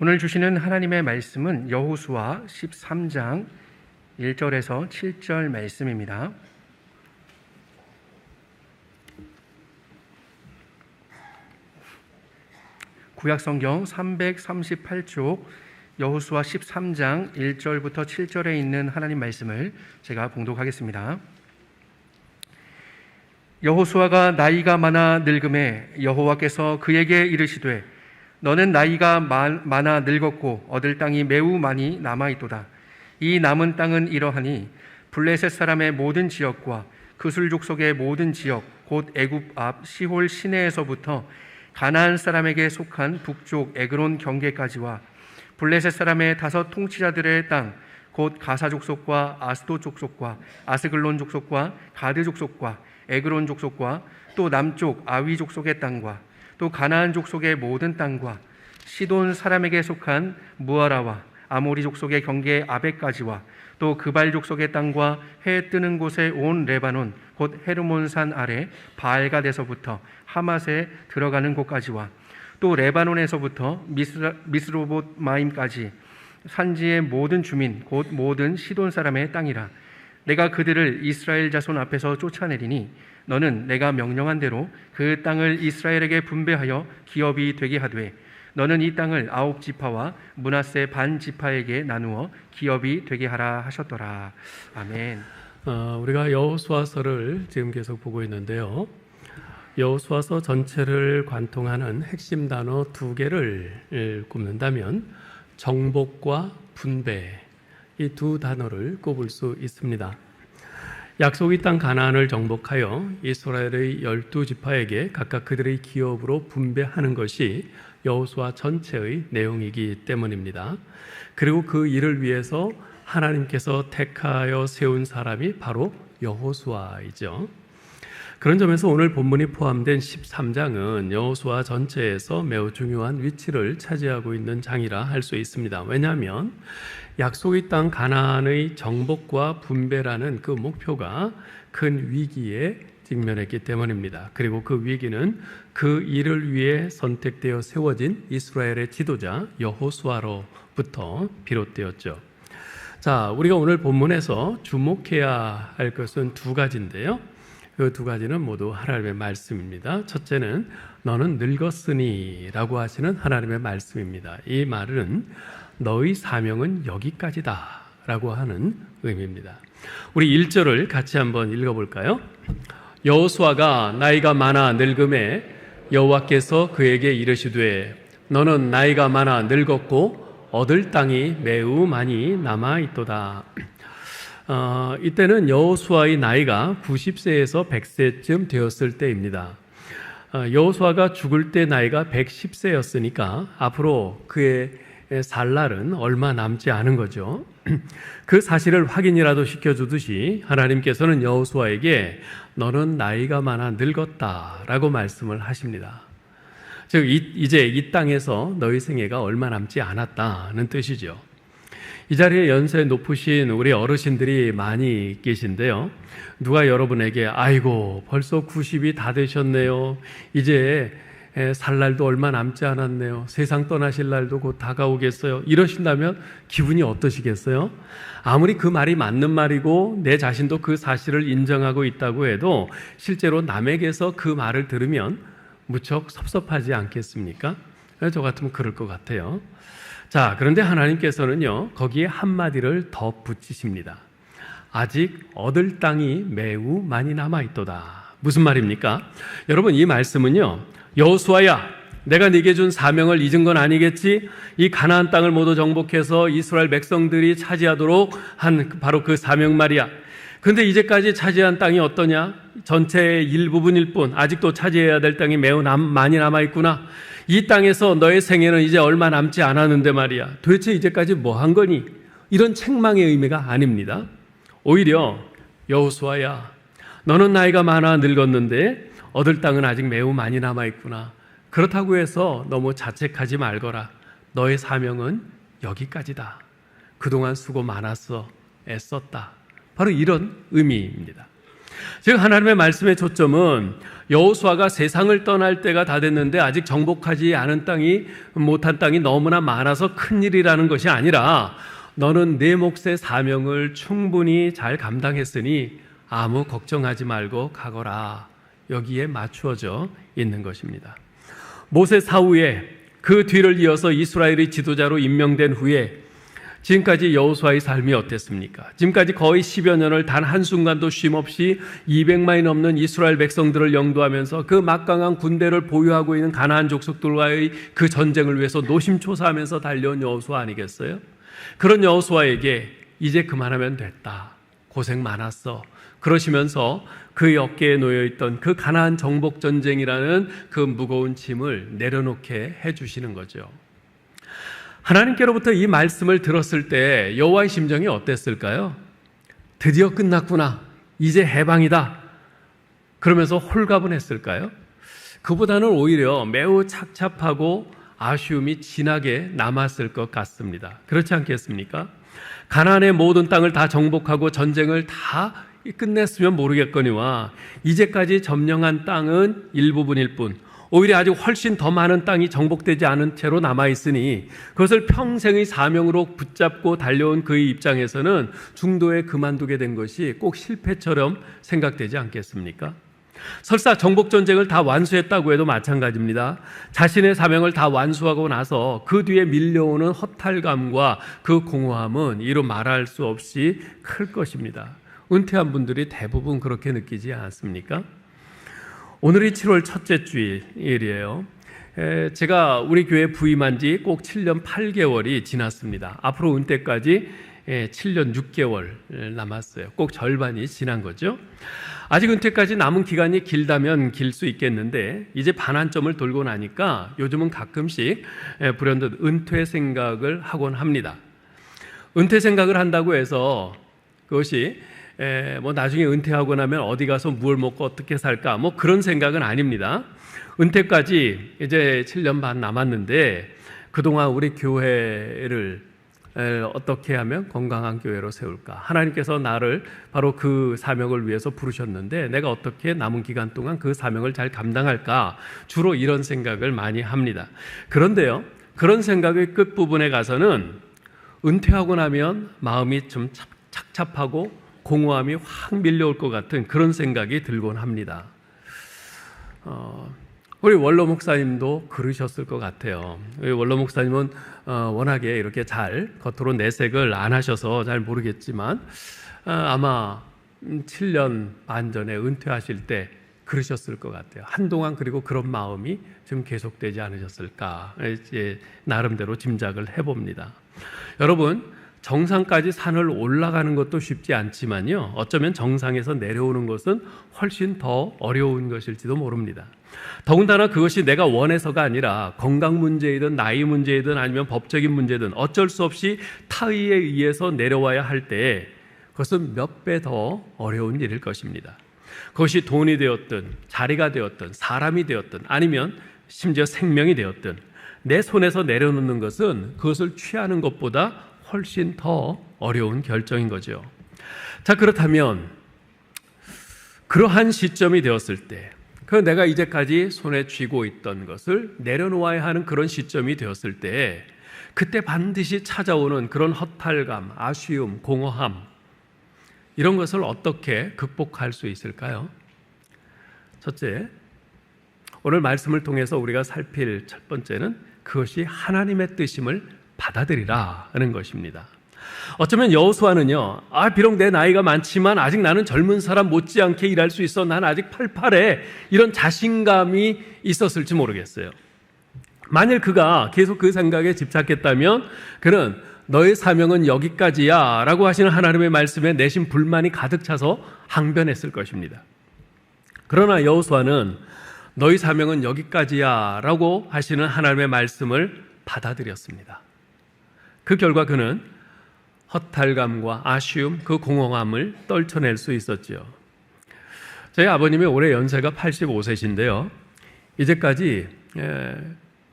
오늘 주시는 하나님의 말씀은 여호수아 13장 1절에서 7절 말씀입니다. 구약성경 338쪽 여호수아 13장 1절부터 7절에 있는 하나님 말씀을 제가 봉독하겠습니다. 여호수아가 나이가 많아 늙음에 여호와께서 그에게 이르시되 너는 나이가 많아 늙었고 얻을 땅이 매우 많이 남아있도다. 이 남은 땅은 이러하니 블레셋 사람의 모든 지역과 그술 족속의 모든 지역 곧 애굽 앞 시홀 시내에서부터 가나안 사람에게 속한 북쪽 에그론 경계까지와 블레셋 사람의 5 통치자들의 땅 곧 가사 족속과 아스도 족속과 아스글론 족속과 가드 족속과 에그론 족속과 또 남쪽 아위 족속의 땅과 또 가나안 족속의 모든 땅과 시돈 사람에게 속한 무아라와 아모리 족속의 경계 아벡까지와 또 그발 족속의 땅과 해 뜨는 곳에 온 레바논 곧 헤르몬산 아래 바알갓에서부터 하맛에 들어가는 곳까지와 또 레바논에서부터 미스로봇 마임까지 산지의 모든 주민 곧 모든 시돈 사람의 땅이라. 내가 그들을 이스라엘 자손 앞에서 쫓아내리니 너는 내가 명령한 대로 그 땅을 이스라엘에게 분배하여 기업이 되게 하되 너는 이 땅을 9 지파와 므낫세 반 지파에게 나누어 기업이 되게 하라 하셨더라. 아멘. 우리가 여호수아서를 지금 계속 보고 있는데요. 여호수아서 전체를 관통하는 핵심 단어 2개를 꼽는다면 정복과 분배, 이 2 단어를 꼽을 수 있습니다. 약속의 땅 가나안을 정복하여 이스라엘의 12지파에게 각각 그들의 기업으로 분배하는 것이 여호수아 전체의 내용이기 때문입니다. 그리고 그 일을 위해서 하나님께서 택하여 세운 사람이 바로 여호수아이죠. 그런 점에서 오늘 본문이 포함된 13장은 여호수아 전체에서 매우 중요한 위치를 차지하고 있는 장이라 할 수 있습니다. 왜냐하면 약속의 땅 가나안의 정복과 분배라는 그 목표가 큰 위기에 직면했기 때문입니다. 그리고 그 위기는 그 일을 위해 선택되어 세워진 이스라엘의 지도자 여호수아로부터 비롯되었죠. 자, 우리가 오늘 본문에서 주목해야 할 것은 2가지인데요. 그 2가지는 모두 하나님의 말씀입니다. 첫째는 너는 늙었으니 라고 하시는 하나님의 말씀입니다. 이 말은 너의 사명은 여기까지다 라고 하는 의미입니다. 우리 1절을 같이 한번 읽어볼까요? 여호수아가 나이가 많아 늙음에 여호와께서 그에게 이르시되 너는 나이가 많아 늙었고 얻을 땅이 매우 많이 남아있도다. 이때는 여호수아의 나이가 90세에서 100세쯤 되었을 때입니다. 여호수아가 죽을 때 나이가 110세였으니까 앞으로 그의 살 날은 얼마 남지 않은 거죠. 그 사실을 확인이라도 시켜주듯이 하나님께서는 여호수아에게 너는 나이가 많아 늙었다라고 말씀을 하십니다. 즉 이제 이 땅에서 너희 생애가 얼마 남지 않았다는 뜻이죠. 이 자리에 연세 높으신 우리 어르신들이 많이 계신데요. 누가 여러분에게 아이고 벌써 90이 다 되셨네요. 이제 살 날도 얼마 남지 않았네요. 세상 떠나실 날도 곧 다가오겠어요. 이러신다면 기분이 어떠시겠어요? 아무리 그 말이 맞는 말이고 내 자신도 그 사실을 인정하고 있다고 해도 실제로 남에게서 그 말을 들으면 무척 섭섭하지 않겠습니까? 저 같으면 그럴 것 같아요. 자, 그런데 하나님께서는요, 거기에 한마디를 더 붙이십니다. 아직 얻을 땅이 매우 많이 남아있도다. 무슨 말입니까? 여러분, 이 말씀은요, 여호수아야, 내가 네게 준 사명을 잊은 건 아니겠지? 이 가나안 땅을 모두 정복해서 이스라엘 백성들이 차지하도록 한 바로 그 사명 말이야. 근데 이제까지 차지한 땅이 어떠냐? 전체의 일부분일 뿐 아직도 차지해야 될 땅이 매우 많이 남아있구나. 이 땅에서 너의 생애는 이제 얼마 남지 않았는데 말이야. 도대체 이제까지 뭐 한 거니? 이런 책망의 의미가 아닙니다. 오히려 여호수아야, 너는 나이가 많아 늙었는데 얻을 땅은 아직 매우 많이 남아있구나. 그렇다고 해서 너무 자책하지 말거라. 너의 사명은 여기까지다. 그동안 수고 많았어. 애썼다. 바로 이런 의미입니다. 즉 하나님의 말씀의 초점은 여호수아가 세상을 떠날 때가 다 됐는데 아직 정복하지 않은 땅이 못한 땅이 너무나 많아서 큰일이라는 것이 아니라 너는 내 몫의 사명을 충분히 잘 감당했으니 아무 걱정하지 말고 가거라. 여기에 맞추어져 있는 것입니다. 모세 사후에 그 뒤를 이어서 이스라엘의 지도자로 임명된 후에 지금까지 여호수아의 삶이 어땠습니까? 지금까지 거의 10여 년을 단 한순간도 쉼없이 200만이 넘는 이스라엘 백성들을 영도하면서 그 막강한 군대를 보유하고 있는 가나안 족속들과의 그 전쟁을 위해서 노심초사하면서 달려온 여호수아 아니겠어요? 그런 여호수아에게 이제 그만하면 됐다. 고생 많았어. 그러시면서 그의 어깨에 놓여있던 그 가나안 정복 전쟁이라는 그 무거운 짐을 내려놓게 해주시는 거죠. 하나님께로부터 이 말씀을 들었을 때 여호와의 심정이 어땠을까요? 드디어 끝났구나. 이제 해방이다. 그러면서 홀가분했을까요? 그보다는 오히려 매우 착잡하고 아쉬움이 진하게 남았을 것 같습니다. 그렇지 않겠습니까? 가나안의 모든 땅을 다 정복하고 전쟁을 다 끝냈으면 모르겠거니와 이제까지 점령한 땅은 일부분일 뿐 오히려 아직 훨씬 더 많은 땅이 정복되지 않은 채로 남아있으니 그것을 평생의 사명으로 붙잡고 달려온 그의 입장에서는 중도에 그만두게 된 것이 꼭 실패처럼 생각되지 않겠습니까? 설사 정복전쟁을 다 완수했다고 해도 마찬가지입니다. 자신의 사명을 다 완수하고 나서 그 뒤에 밀려오는 허탈감과 그 공허함은 이루 말할 수 없이 클 것입니다. 은퇴한 분들이 대부분 그렇게 느끼지 않습니까? 오늘이 7월 첫째 주일이에요. 제가 우리 교회 부임한 지 꼭 7년 8개월이 지났습니다. 앞으로 은퇴까지 7년 6개월 남았어요. 꼭 절반이 지난 거죠. 아직 은퇴까지 남은 기간이 길다면 길 수 있겠는데 이제 반환점을 돌고 나니까 요즘은 가끔씩 불현듯 은퇴 생각을 하곤 합니다. 은퇴 생각을 한다고 해서 그것이 뭐 나중에 은퇴하고 나면 어디 가서 뭘 먹고 어떻게 살까 뭐 그런 생각은 아닙니다. 은퇴까지 이제 7년 반 남았는데 그동안 우리 교회를 어떻게 하면 건강한 교회로 세울까? 하나님께서 나를 바로 그 사명을 위해서 부르셨는데 내가 어떻게 남은 기간 동안 그 사명을 잘 감당할까? 주로 이런 생각을 많이 합니다. 그런데요, 그런 생각의 끝부분에 가서는 은퇴하고 나면 마음이 좀 착잡하고 공허함이 확 밀려올 것 같은 그런 생각이 들곤 합니다. 우리 원로 목사님도 그러셨을 것 같아요. 우리 원로 목사님은 워낙에 이렇게 잘 겉으로 내색을 안 하셔서 잘 모르겠지만 아마 7년 반 전에 은퇴하실 때 그러셨을 것 같아요. 한동안 그리고 그런 마음이 좀 계속되지 않으셨을까 이제 나름대로 짐작을 해봅니다. 여러분, 정상까지 산을 올라가는 것도 쉽지 않지만요, 어쩌면 정상에서 내려오는 것은 훨씬 더 어려운 것일지도 모릅니다. 더군다나 그것이 내가 원해서가 아니라 건강 문제이든 나이 문제이든 아니면 법적인 문제든 어쩔 수 없이 타의에 의해서 내려와야 할 때 그것은 몇 배 더 어려운 일일 것입니다. 그것이 돈이 되었든 자리가 되었든 사람이 되었든 아니면 심지어 생명이 되었든 내 손에서 내려놓는 것은 그것을 취하는 것보다 훨씬 더 어려운 결정인 거죠. 자, 그렇다면 그러한 시점이 되었을 때, 그 내가 이제까지 손에 쥐고 있던 것을 내려놓아야 하는 그런 시점이 되었을 때, 그때 반드시 찾아오는 그런 허탈감, 아쉬움, 공허함, 이런 것을 어떻게 극복할 수 있을까요? 첫째, 오늘 말씀을 통해서 우리가 살필 첫 번째는 그것이 하나님의 뜻임을 받아들이라는 것입니다. 어쩌면 여호수아는요, 비록 내 나이가 많지만 아직 나는 젊은 사람 못지않게 일할 수 있어, 난 아직 팔팔해, 이런 자신감이 있었을지 모르겠어요. 만일 그가 계속 그 생각에 집착했다면 그는 너의 사명은 여기까지야 라고 하시는 하나님의 말씀에 내심 불만이 가득 차서 항변했을 것입니다. 그러나 여호수아는 너의 사명은 여기까지야 라고 하시는 하나님의 말씀을 받아들였습니다. 그 결과 그는 허탈감과 아쉬움, 그 공허함을 떨쳐낼 수 있었죠. 저희 아버님이 올해 연세가 85세신데요. 이제까지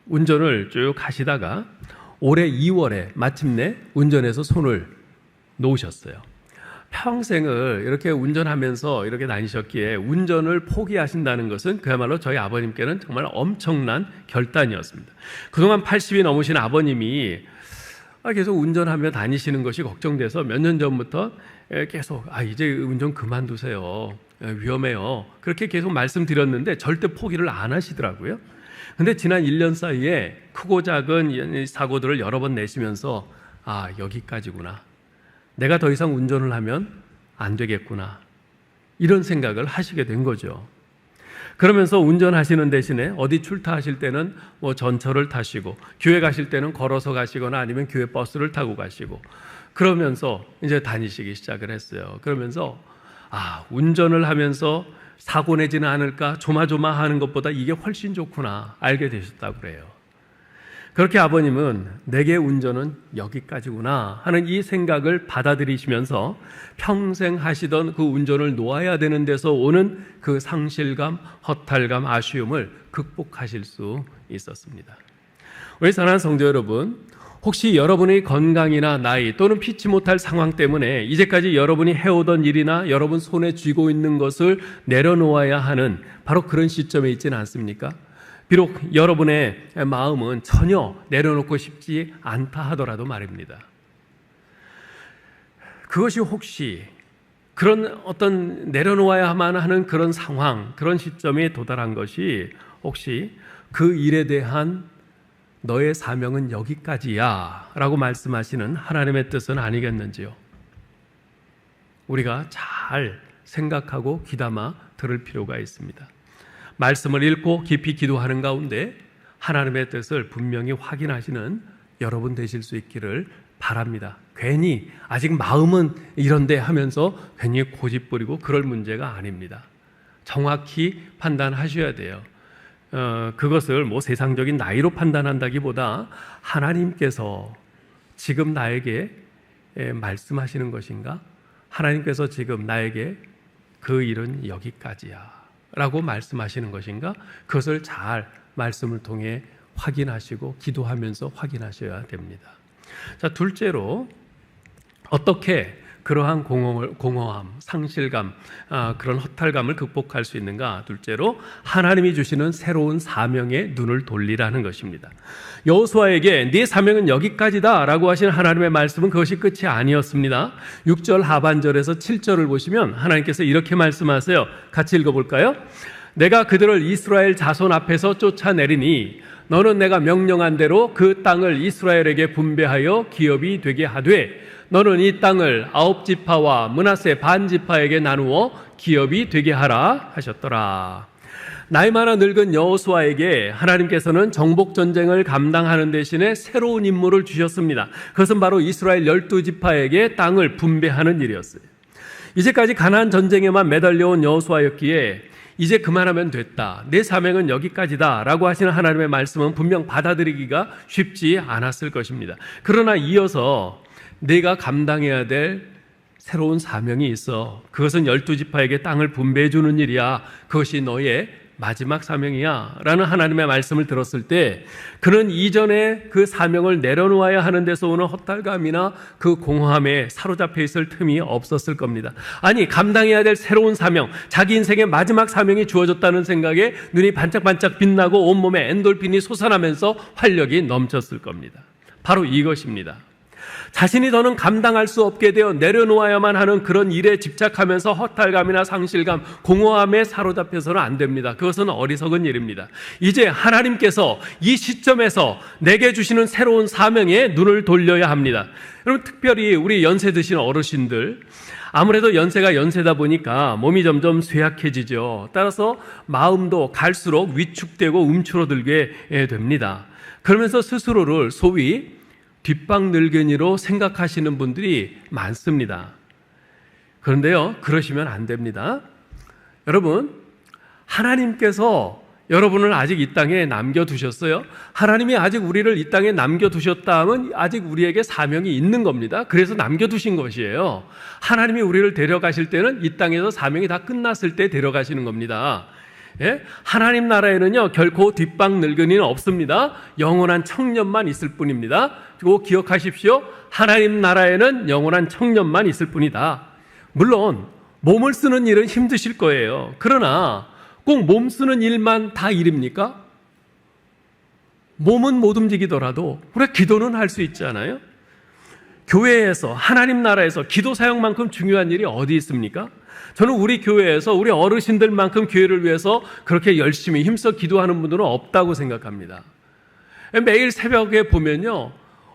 운전을 쭉 하시다가 올해 2월에 마침내 운전에서 손을 놓으셨어요. 평생을 이렇게 운전하면서 이렇게 다니셨기에 운전을 포기하신다는 것은 그야말로 저희 아버님께는 정말 엄청난 결단이었습니다. 그동안 80이 넘으신 아버님이 계속 운전하며 다니시는 것이 걱정돼서 몇 년 전부터 계속 이제 운전 그만두세요. 위험해요. 그렇게 계속 말씀드렸는데 절대 포기를 안 하시더라고요. 근데 지난 1년 사이에 크고 작은 사고들을 여러 번 내시면서 여기까지구나. 내가 더 이상 운전을 하면 안 되겠구나. 이런 생각을 하시게 된 거죠. 그러면서 운전하시는 대신에 어디 출타하실 때는 전철을 타시고 교회 가실 때는 걸어서 가시거나 아니면 교회 버스를 타고 가시고 그러면서 이제 다니시기 시작을 했어요. 그러면서 운전을 하면서 사고 내지는 않을까 조마조마하는 것보다 이게 훨씬 좋구나 알게 되셨다고 그래요. 그렇게 아버님은 내게 운전은 여기까지구나 하는 이 생각을 받아들이시면서 평생 하시던 그 운전을 놓아야 되는 데서 오는 그 상실감, 허탈감, 아쉬움을 극복하실 수 있었습니다. 우리 사랑하는 성도 여러분, 혹시 여러분의 건강이나 나이 또는 피치 못할 상황 때문에 이제까지 여러분이 해오던 일이나 여러분 손에 쥐고 있는 것을 내려놓아야 하는 바로 그런 시점에 있지는 않습니까? 비록 여러분의 마음은 전혀 내려놓고 싶지 않다 하더라도 말입니다. 그것이 혹시 그런 어떤 내려놓아야만 하는 그런 상황, 그런 시점에 도달한 것이 혹시 그 일에 대한 너의 사명은 여기까지야 라고 말씀하시는 하나님의 뜻은 아니겠는지요? 우리가 잘 생각하고 귀담아 들을 필요가 있습니다. 말씀을 읽고 깊이 기도하는 가운데 하나님의 뜻을 분명히 확인하시는 여러분 되실 수 있기를 바랍니다. 괜히 아직 마음은 이런데 하면서 괜히 고집부리고 그럴 문제가 아닙니다. 정확히 판단하셔야 돼요. 그것을 세상적인 나이로 판단한다기보다 하나님께서 지금 나에게 말씀하시는 것인가? 하나님께서 지금 나에게 그 일은 여기까지야 라고 말씀하시는 것인가? 그것을 잘 말씀을 통해 확인하시고 기도하면서 확인하셔야 됩니다. 자, 둘째로 어떻게 그러한 공허함, 상실감, 그런 허탈감을 극복할 수 있는가? 둘째로 하나님이 주시는 새로운 사명에 눈을 돌리라는 것입니다. 여호수아에게 네 사명은 여기까지다 라고 하신 하나님의 말씀은 그것이 끝이 아니었습니다. 6절 하반절에서 7절을 보시면 하나님께서 이렇게 말씀하세요. 같이 읽어볼까요? 내가 그들을 이스라엘 자손 앞에서 쫓아내리니 너는 내가 명령한 대로 그 땅을 이스라엘에게 분배하여 기업이 되게 하되 너는 이 땅을 9지파와 므낫세 반지파에게 나누어 기업이 되게 하라 하셨더라. 나이 많아 늙은 여호수아에게 하나님께서는 정복 전쟁을 감당하는 대신에 새로운 임무를 주셨습니다. 그것은 바로 이스라엘 12지파에게 땅을 분배하는 일이었어요. 이제까지 가나안 전쟁에만 매달려온 여호수아였기에 이제 그만하면 됐다. 내 사명은 여기까지다 라고 하시는 하나님의 말씀은 분명 받아들이기가 쉽지 않았을 것입니다. 그러나 이어서 내가 감당해야 될 새로운 사명이 있어. 그것은 12지파에게 땅을 분배해 주는 일이야. 그것이 너의 마지막 사명이야 라는 하나님의 말씀을 들었을 때 그는 이전에 그 사명을 내려놓아야 하는 데서 오는 허탈감이나 그 공허함에 사로잡혀 있을 틈이 없었을 겁니다. 아니, 감당해야 될 새로운 사명, 자기 인생의 마지막 사명이 주어졌다는 생각에 눈이 반짝반짝 빛나고 온몸에 엔돌핀이 솟아나면서 활력이 넘쳤을 겁니다. 바로 이것입니다. 자신이 더는 감당할 수 없게 되어 내려놓아야만 하는 그런 일에 집착하면서 허탈감이나 상실감, 공허함에 사로잡혀서는 안 됩니다. 그것은 어리석은 일입니다. 이제 하나님께서 이 시점에서 내게 주시는 새로운 사명에 눈을 돌려야 합니다. 여러분, 특별히 우리 연세 드신 어르신들, 아무래도 연세가 연세다 보니까 몸이 점점 쇠약해지죠. 따라서 마음도 갈수록 위축되고 움츠러들게 됩니다. 그러면서 스스로를 소위 뒷방늙은이로 생각하시는 분들이 많습니다. 그런데요, 그러시면 안 됩니다. 여러분, 하나님께서 여러분을 아직 이 땅에 남겨두셨어요. 하나님이 아직 우리를 이 땅에 남겨두셨다 하면 아직 우리에게 사명이 있는 겁니다. 그래서 남겨두신 것이에요. 하나님이 우리를 데려가실 때는 이 땅에서 사명이 다 끝났을 때 데려가시는 겁니다. 예? 하나님 나라에는요 결코 뒷방 늙은이는 없습니다. 영원한 청년만 있을 뿐입니다. 그리고 기억하십시오. 하나님 나라에는 영원한 청년만 있을 뿐이다. 물론 몸을 쓰는 일은 힘드실 거예요. 그러나 꼭 몸 쓰는 일만 다 일입니까? 몸은 못 움직이더라도 우리가 기도는 할 수 있잖아요. 교회에서, 하나님 나라에서 기도 사역만큼 중요한 일이 어디 있습니까? 저는 우리 교회에서 우리 어르신들만큼 교회를 위해서 그렇게 열심히 힘써 기도하는 분들은 없다고 생각합니다. 매일 새벽에 보면요,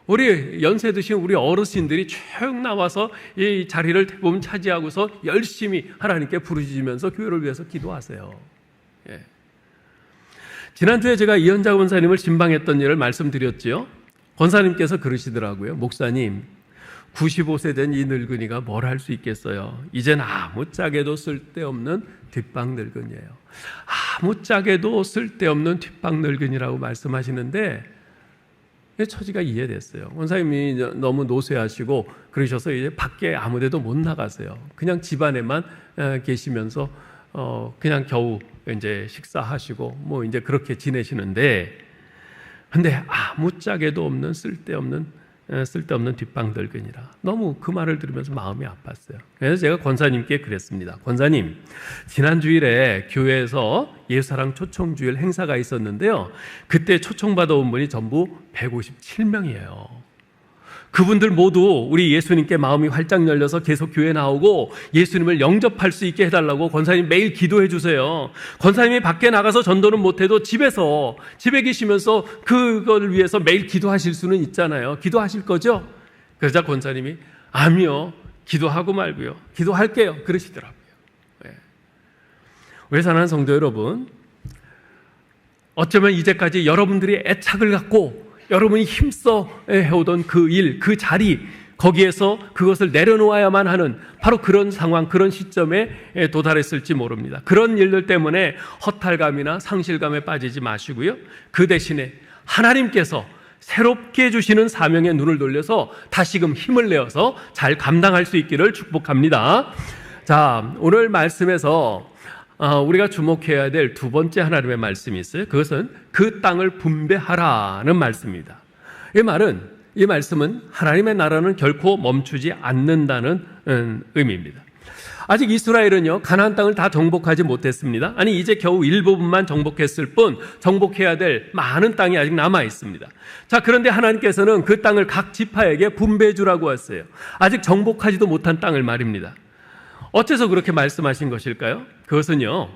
우리 연세 드신 우리 어르신들이 쭉 나와서 이 자리를 대부분 차지하고서 열심히 하나님께 부르짖으면서 교회를 위해서 기도하세요. 예. 지난주에 제가 이현자 권사님을 신방했던 일을 말씀드렸지요. 권사님께서 그러시더라고요. 목사님, 95세 된 이 늙은이가 뭘 할 수 있겠어요? 이젠 아무짝에도 쓸데없는 뒷방 늙은이에요. 아무짝에도 쓸데없는 뒷방 늙은이라고 말씀하시는데 처지가 이해됐어요. 권사님이 너무 노쇠하시고 그러셔서 이제 밖에 아무데도 못 나가세요. 그냥 집안에만 계시면서 그냥 겨우 이제 식사하시고 뭐 이제 그렇게 지내시는데, 근데 아무짝에도 없는 쓸데없는 뒷방 늙은이라 너무 그 말을 들으면서 마음이 아팠어요. 그래서 제가 권사님께 그랬습니다. 권사님, 지난 주일에 교회에서 예수사랑 초청주일 행사가 있었는데요, 그때 초청받아온 분이 전부 157명이에요. 그분들 모두 우리 예수님께 마음이 활짝 열려서 계속 교회 나오고 예수님을 영접할 수 있게 해달라고 권사님 매일 기도해 주세요. 권사님이 밖에 나가서 전도는 못해도 집에 계시면서 그걸 위해서 매일 기도하실 수는 있잖아요. 기도하실 거죠? 그러자 권사님이 아니요, 기도하고 말고요, 기도할게요, 그러시더라고요. 네. 우리 사랑하는 성도 여러분, 어쩌면 이제까지 여러분들이 애착을 갖고 여러분이 힘써 해오던 그 일, 그 자리, 거기에서 그것을 내려놓아야만 하는 바로 그런 상황, 그런 시점에 도달했을지 모릅니다. 그런 일들 때문에 허탈감이나 상실감에 빠지지 마시고요, 그 대신에 하나님께서 새롭게 주시는 사명에 눈을 돌려서 다시금 힘을 내어서 잘 감당할 수 있기를 축복합니다. 자, 오늘 말씀에서 우리가 주목해야 될 두 번째 하나님의 말씀이 있어요. 그것은 그 땅을 분배하라는 말씀입니다. 이 말씀은 하나님의 나라는 결코 멈추지 않는다는 의미입니다. 아직 이스라엘은요, 가나안 땅을 다 정복하지 못했습니다. 아니, 이제 겨우 일부분만 정복했을 뿐 정복해야 될 많은 땅이 아직 남아 있습니다. 자, 그런데 하나님께서는 그 땅을 각 지파에게 분배해 주라고 했어요. 아직 정복하지도 못한 땅을 말입니다. 어째서 그렇게 말씀하신 것일까요? 그것은요,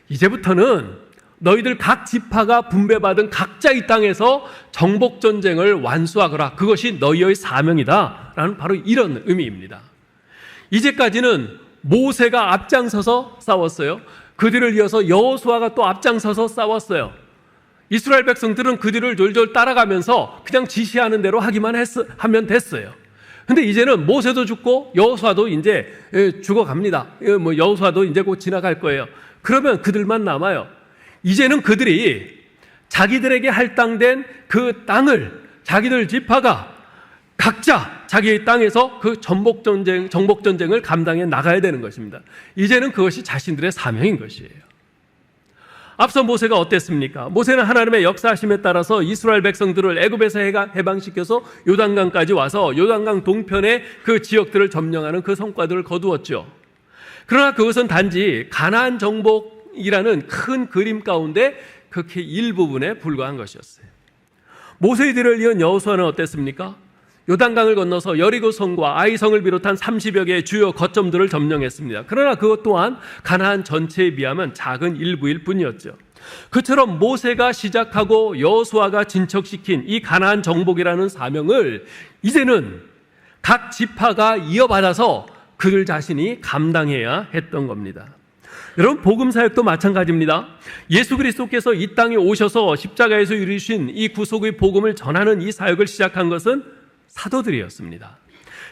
이제부터는 너희들 각 지파가 분배받은 각자 이 땅에서 정복전쟁을 완수하거라, 그것이 너희의 사명이다 라는 바로 이런 의미입니다. 이제까지는 모세가 앞장서서 싸웠어요. 그 뒤를 이어서 여호수아가 또 앞장서서 싸웠어요. 이스라엘 백성들은 그 뒤를 졸졸 따라가면서 그냥 지시하는 대로 하면 됐어요. 근데 이제는 모세도 죽고 여호수아도 이제 죽어갑니다. 여호수아도 이제 곧 지나갈 거예요. 그러면 그들만 남아요. 이제는 그들이 자기들에게 할당된 그 땅을 자기들 지파가 각자 자기의 땅에서 그 정복전쟁을 감당해 나가야 되는 것입니다. 이제는 그것이 자신들의 사명인 것이에요. 앞서 모세가 어땠습니까? 모세는 하나님의 역사하심에 따라서 이스라엘 백성들을 애굽에서 해방시켜서 요단강까지 와서 요단강 동편의 그 지역들을 점령하는 그 성과들을 거두었죠. 그러나 그것은 단지 가나안 정복이라는 큰 그림 가운데 극히 일부분에 불과한 것이었어요. 모세의 뒤를 이은 여호수아는 어땠습니까? 요단강을 건너서 여리고성과 아이성을 비롯한 30여 개의 주요 거점들을 점령했습니다. 그러나 그것 또한 가나안 전체에 비하면 작은 일부일 뿐이었죠. 그처럼 모세가 시작하고 여호수아가 진척시킨 이 가나안 정복이라는 사명을 이제는 각 지파가 이어받아서 그들 자신이 감당해야 했던 겁니다. 여러분, 복음 사역도 마찬가지입니다. 예수 그리스도께서 이 땅에 오셔서 십자가에서 이루신 이 구속의 복음을 전하는 이 사역을 시작한 것은 사도들이었습니다.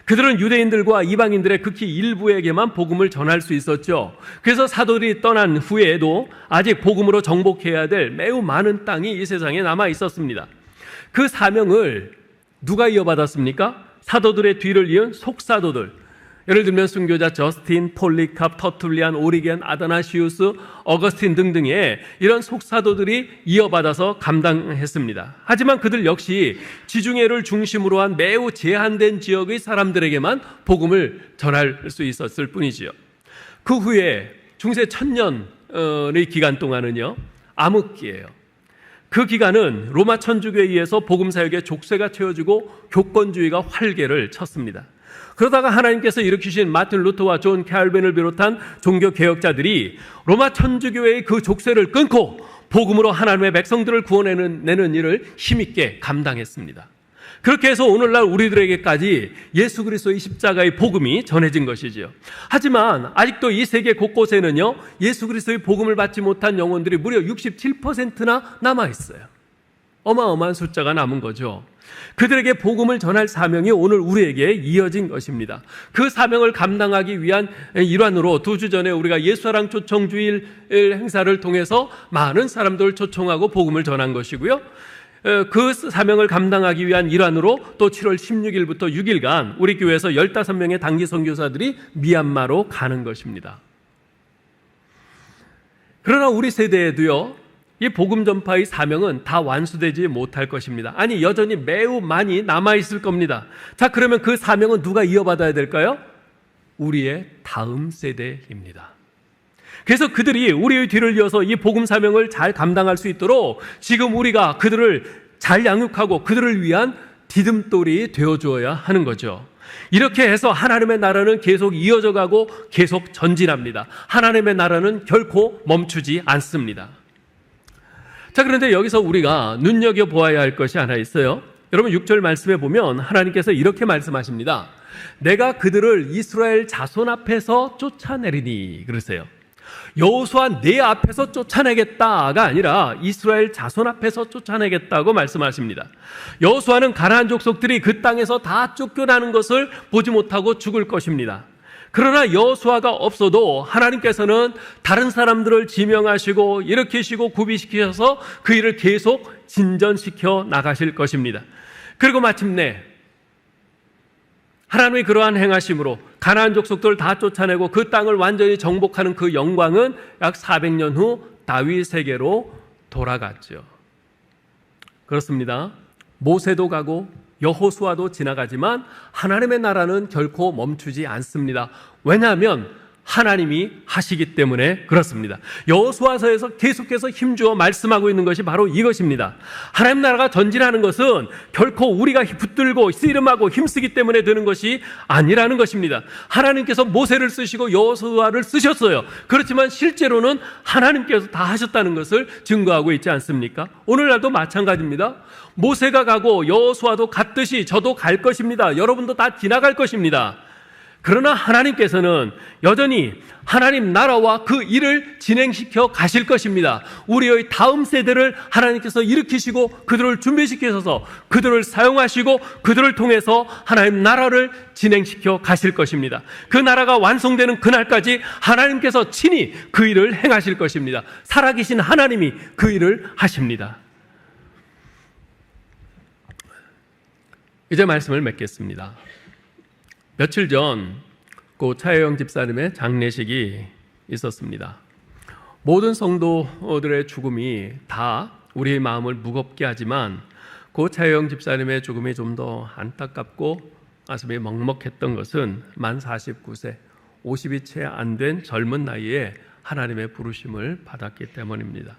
그들은 유대인들과 이방인들의 극히 일부에게만 복음을 전할 수 있었죠. 그래서 사도들이 떠난 후에도 아직 복음으로 정복해야 될 매우 많은 땅이 이 세상에 남아 있었습니다. 그 사명을 누가 이어받았습니까? 사도들의 뒤를 이은 속사도들, 예를 들면 순교자 저스틴, 폴리캅, 터툴리안, 오리겐, 아다나시우스, 어거스틴 등등의 이런 속사도들이 이어받아서 감당했습니다. 하지만 그들 역시 지중해를 중심으로 한 매우 제한된 지역의 사람들에게만 복음을 전할 수 있었을 뿐이지요. 그 후에 중세 1000년의 기간 동안은요, 암흑기예요. 그 기간은 로마 천주교에 의해서 복음 사역의 족쇄가 채워지고 교권주의가 활개를 쳤습니다. 그러다가 하나님께서 일으키신 마틴 루터와 존 칼빈을 비롯한 종교 개혁자들이 로마 천주교회의 그 족쇄를 끊고 복음으로 하나님의 백성들을 구원내는 일을 힘있게 감당했습니다. 그렇게 해서 오늘날 우리들에게까지 예수 그리스도의 십자가의 복음이 전해진 것이지요. 하지만 아직도 이 세계 곳곳에는요, 예수 그리스도의 복음을 받지 못한 영혼들이 무려 67%나 남아 있어요. 어마어마한 숫자가 남은 거죠. 그들에게 복음을 전할 사명이 오늘 우리에게 이어진 것입니다. 그 사명을 감당하기 위한 일환으로 2주 전에 우리가 예수사랑 초청주일 행사를 통해서 많은 사람들을 초청하고 복음을 전한 것이고요. 그 사명을 감당하기 위한 일환으로 또 7월 16일부터 6일간 우리 교회에서 15명의 단기 선교사들이 미얀마로 가는 것입니다. 그러나 우리 세대에도요, 이 복음 전파의 사명은 다 완수되지 못할 것입니다. 아니, 여전히 매우 많이 남아있을 겁니다. 자, 그러면 그 사명은 누가 이어받아야 될까요? 우리의 다음 세대입니다. 그래서 그들이 우리의 뒤를 이어서 이 복음 사명을 잘 감당할 수 있도록 지금 우리가 그들을 잘 양육하고 그들을 위한 디딤돌이 되어주어야 하는 거죠. 이렇게 해서 하나님의 나라는 계속 이어져 가고 계속 전진합니다. 하나님의 나라는 결코 멈추지 않습니다. 자, 그런데 여기서 우리가 눈여겨보아야 할 것이 하나 있어요. 여러분 6절 말씀에 보면 하나님께서 이렇게 말씀하십니다. 내가 그들을 이스라엘 자손 앞에서 쫓아내리니 그러세요. 여호수아 내 앞에서 쫓아내겠다가 아니라 이스라엘 자손 앞에서 쫓아내겠다고 말씀하십니다. 여호수아는 가나안 족속들이 그 땅에서 다 쫓겨나는 것을 보지 못하고 죽을 것입니다. 그러나 여호수아가 없어도 하나님께서는 다른 사람들을 지명하시고 일으키시고 구비시키셔서 그 일을 계속 진전시켜 나가실 것입니다. 그리고 마침내 하나님의 그러한 행하심으로 가나안 족속들을 다 쫓아내고 그 땅을 완전히 정복하는 그 영광은 약 400년 후 다윗에게로 돌아갔죠. 그렇습니다. 모세도 가고 여호수아도 지나가지만 하나님의 나라는 결코 멈추지 않습니다. 왜냐하면 하나님이 하시기 때문에 그렇습니다. 여호수아서에서 계속해서 힘주어 말씀하고 있는 것이 바로 이것입니다. 하나님 나라가 전진하는 것은 결코 우리가 붙들고 씨름하고 힘쓰기 때문에 되는 것이 아니라는 것입니다. 하나님께서 모세를 쓰시고 여호수아를 쓰셨어요. 그렇지만 실제로는 하나님께서 다 하셨다는 것을 증거하고 있지 않습니까? 오늘날도 마찬가지입니다. 모세가 가고 여호수아도 갔듯이 저도 갈 것입니다. 여러분도 다 지나갈 것입니다. 그러나 하나님께서는 여전히 하나님 나라와 그 일을 진행시켜 가실 것입니다. 우리의 다음 세대를 하나님께서 일으키시고 그들을 준비시키셔서 그들을 사용하시고 그들을 통해서 하나님 나라를 진행시켜 가실 것입니다. 그 나라가 완성되는 그날까지 하나님께서 친히 그 일을 행하실 것입니다. 살아계신 하나님이 그 일을 하십니다. 이제 말씀을 맺겠습니다. 며칠 전 고 차혜영 집사님의 장례식이 있었습니다. 모든 성도들의 죽음이 다 우리의 마음을 무겁게 하지만 고 차혜영 집사님의 죽음이 좀 더 안타깝고 가슴이 먹먹했던 것은 만 49세, 50이 채 안 된 젊은 나이에 하나님의 부르심을 받았기 때문입니다.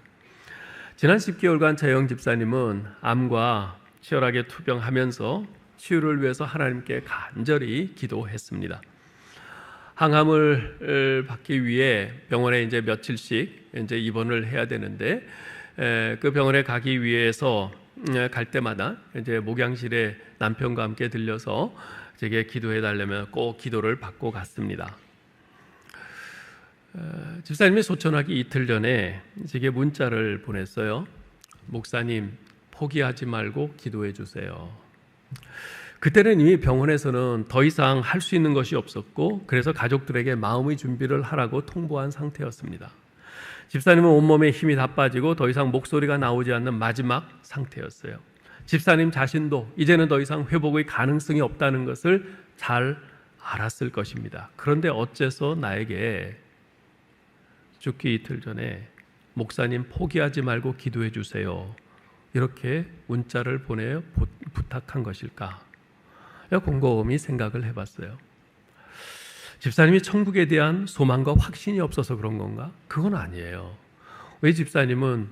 지난 10개월간 차혜영 집사님은 암과 치열하게 투병하면서 치유를 위해서 하나님께 간절히 기도했습니다. 항암을 받기 위해 병원에 이제 며칠씩 이제 입원을 해야 되는데 그 병원에 가기 위해서 갈 때마다 이제 목양실에 남편과 함께 들려서 제게 기도해 달라면 꼭 기도를 받고 갔습니다. 집사님이 소천하기 이틀 전에 제게 문자를 보냈어요. 목사님, 포기하지 말고 기도해 주세요. 그때는 이미 병원에서는 더 이상 할 수 있는 것이 없었고 그래서 가족들에게 마음의 준비를 하라고 통보한 상태였습니다. 집사님은 온몸에 힘이 다 빠지고 더 이상 목소리가 나오지 않는 마지막 상태였어요. 집사님 자신도 이제는 더 이상 회복의 가능성이 없다는 것을 잘 알았을 것입니다. 그런데 어째서 나에게 죽기 이틀 전에 목사님 포기하지 말고 기도해 주세요, 이렇게 문자를 보내 부탁한 것일까? 곰곰이 생각을 해봤어요. 집사님이 천국에 대한 소망과 확신이 없어서 그런 건가? 그건 아니에요. 왜 집사님은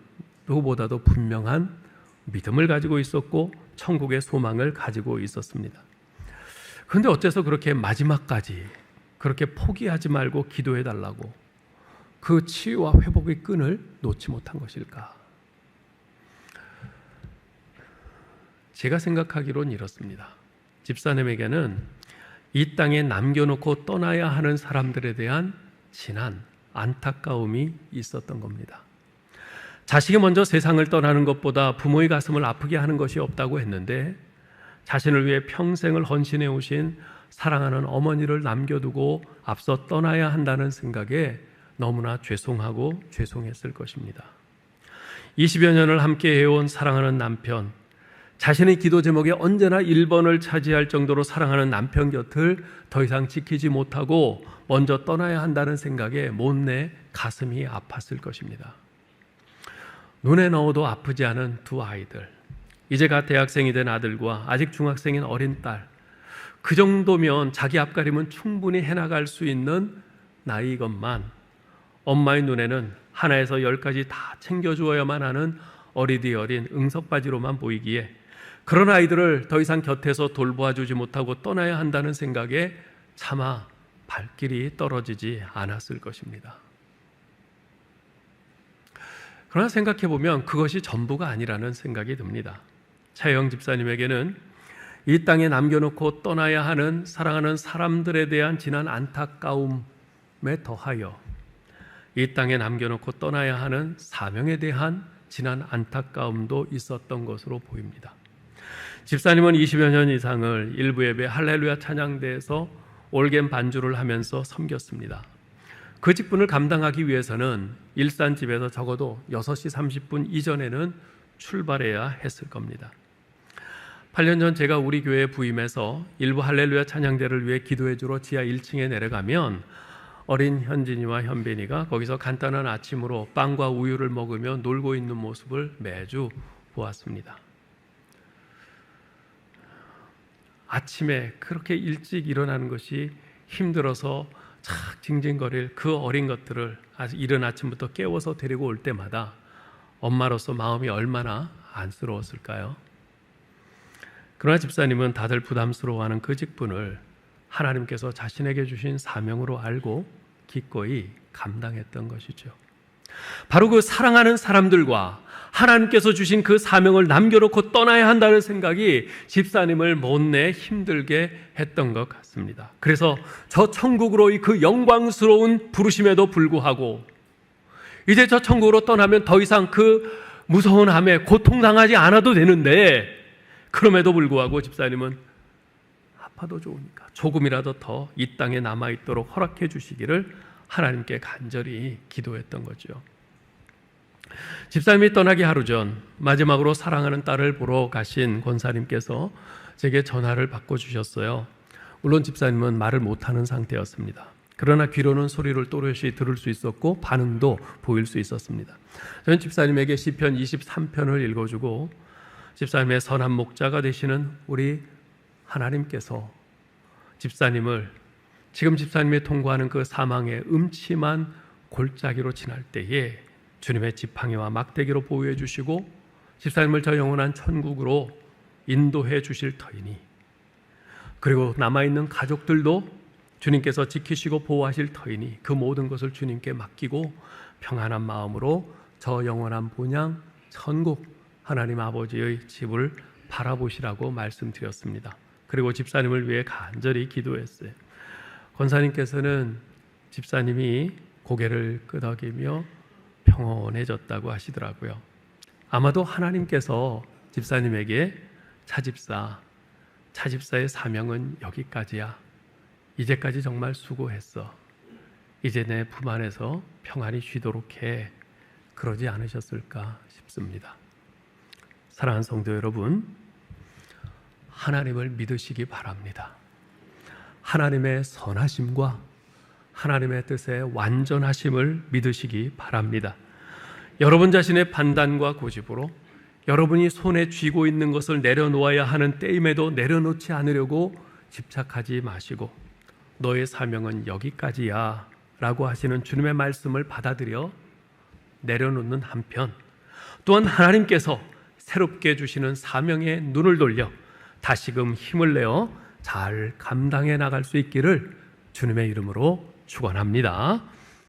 누구보다도 분명한 믿음을 가지고 있었고 천국의 소망을 가지고 있었습니다. 그런데 어째서 그렇게 마지막까지 그렇게 포기하지 말고 기도해 달라고 그 치유와 회복의 끈을 놓지 못한 것일까? 제가 생각하기로는 이렇습니다. 집사님에게는 이 땅에 남겨놓고 떠나야 하는 사람들에 대한 진한 안타까움이 있었던 겁니다. 자식이 먼저 세상을 떠나는 것보다 부모의 가슴을 아프게 하는 것이 없다고 했는데, 자신을 위해 평생을 헌신해 오신 사랑하는 어머니를 남겨두고 앞서 떠나야 한다는 생각에 너무나 죄송하고 죄송했을 것입니다. 20여 년을 함께 해온 사랑하는 남편, 자신의 기도 제목에 언제나 1번을 차지할 정도로 사랑하는 남편 곁을 더 이상 지키지 못하고 먼저 떠나야 한다는 생각에 못내 가슴이 아팠을 것입니다. 눈에 넣어도 아프지 않은 두 아이들, 이제 갓 대학생이 된 아들과 아직 중학생인 어린 딸, 그 정도면 자기 앞가림은 충분히 해나갈 수 있는 나이건만 엄마의 눈에는 하나에서 10까지 다 챙겨주어야만 하는 어리디 어린 응석바지로만 보이기에 그런 아이들을 더 이상 곁에서 돌보아주지 못하고 떠나야 한다는 생각에 차마 발길이 떨어지지 않았을 것입니다. 그러나 생각해보면 그것이 전부가 아니라는 생각이 듭니다. 차영 집사님에게는 이 땅에 남겨놓고 떠나야 하는 사랑하는 사람들에 대한 진한 안타까움에 더하여 이 땅에 남겨놓고 떠나야 하는 사명에 대한 진한 안타까움도 있었던 것으로 보입니다. 집사님은 20여 년 이상을 일부 예배 할렐루야 찬양대에서 올겐 반주를 하면서 섬겼습니다. 그 직분을 감당하기 위해서는 일산집에서 적어도 6시 30분 이전에는 출발해야 했을 겁니다. 8년 전 제가 우리 교회에 부임해서 일부 할렐루야 찬양대를 위해 기도해 주러 지하 1층에 내려가면 어린 현진이와 현빈이가 거기서 간단한 아침으로 빵과 우유를 먹으며 놀고 있는 모습을 매주 보았습니다. 아침에 그렇게 일찍 일어나는 것이 힘들어서 착 징징거릴 그 어린 것들을 이른 아침부터 깨워서 데리고 올 때마다 엄마로서 마음이 얼마나 안쓰러웠을까요? 그러나 집사님은 다들 부담스러워하는 그 직분을 하나님께서 자신에게 주신 사명으로 알고 기꺼이 감당했던 것이죠. 바로 그 사랑하는 사람들과 하나님께서 주신 그 사명을 남겨놓고 떠나야 한다는 생각이 집사님을 못내 힘들게 했던 것 같습니다. 그래서 저 천국으로의 그 영광스러운 부르심에도 불구하고 이제 저 천국으로 떠나면 더 이상 그 무서운 함에 고통당하지 않아도 되는데, 그럼에도 불구하고 집사님은 아파도 좋으니까 조금이라도 더 이 땅에 남아있도록 허락해 주시기를 하나님께 간절히 기도했던 거죠. 집사님이 떠나기 하루 전 마지막으로 사랑하는 딸을 보러 가신 권사님께서 제게 전화를 바꿔주셨어요. 물론 집사님은 말을 못하는 상태였습니다. 그러나 귀로는 소리를 또렷이 들을 수 있었고 반응도 보일 수 있었습니다. 저는 집사님에게 시편 23편을 읽어주고 집사님의 선한 목자가 되시는 우리 하나님께서 집사님을 지금 집사님이 통과하는 그 사망의 음침한 골짜기로 지날 때에 주님의 지팡이와 막대기로 보호해 주시고 집사님을 저 영원한 천국으로 인도해 주실 터이니, 그리고 남아있는 가족들도 주님께서 지키시고 보호하실 터이니 그 모든 것을 주님께 맡기고 평안한 마음으로 저 영원한 본향 천국 하나님 아버지의 집을 바라보시라고 말씀드렸습니다. 그리고 집사님을 위해 간절히 기도했어요. 권사님께서는 집사님이 고개를 끄덕이며 평온해졌다고 하시더라고요. 아마도 하나님께서 집사님에게 차집사의 사명은 여기까지야. 이제까지 정말 수고했어. 이제 내 품 안에서 평안히 쉬도록 해. 그러지 않으셨을까 싶습니다. 사랑하는 성도 여러분, 하나님을 믿으시기 바랍니다. 하나님의 선하심과 하나님의 뜻의 완전하심을 믿으시기 바랍니다. 여러분 자신의 판단과 고집으로 여러분이 손에 쥐고 있는 것을 내려놓아야 하는 때임에도 내려놓지 않으려고 집착하지 마시고 너의 사명은 여기까지야 라고 하시는 주님의 말씀을 받아들여 내려놓는 한편 또한 하나님께서 새롭게 주시는 사명에 눈을 돌려 다시금 힘을 내어 잘 감당해 나갈 수 있기를 주님의 이름으로 축원합니다.